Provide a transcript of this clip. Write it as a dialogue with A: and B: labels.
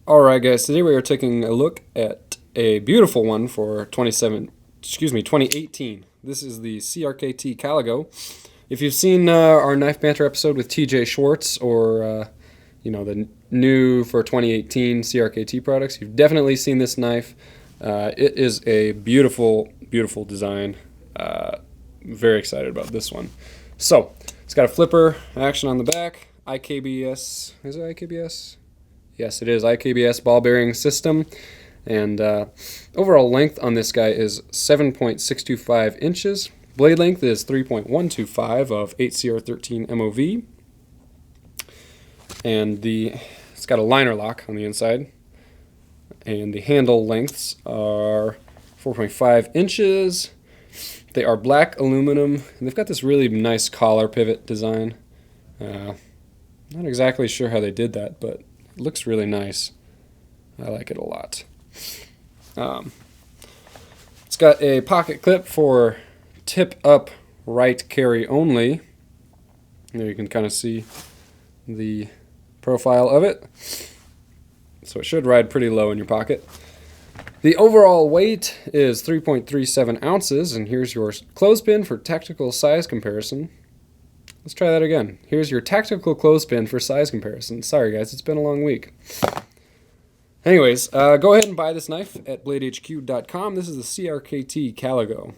A: Alright guys, today we are taking a look at a beautiful one for 2018. This is the CRKT Caligo. If you've seen our Knife Banter episode with TJ Schwartz or the new for 2018 CRKT products, you've definitely seen this knife. It is a beautiful, beautiful design. Very excited about this one. So, it's got a flipper action on the back, IKBS, is it IKBS? Yes, it is IKBS ball bearing system, and overall length on this guy is 7.625 inches. Blade length is 3.125 of 8CR13 MOV, and it's got a liner lock on the inside, and the handle lengths are 4.5 inches. They are black aluminum, and they've got this really nice collar pivot design. Not exactly sure how they did that, but it looks really nice. I like it a lot. It's got a pocket clip for tip up right carry only. There you can kind of see the profile of it. So it should ride pretty low in your pocket. The overall weight is 3.37 ounces, and here's your clothespin for tactical size comparison. Let's try that again. Here's your tactical clothespin for size comparison. Sorry guys, it's been a long week. Anyways, go ahead and buy this knife at bladehq.com. This is the CRKT Caligo.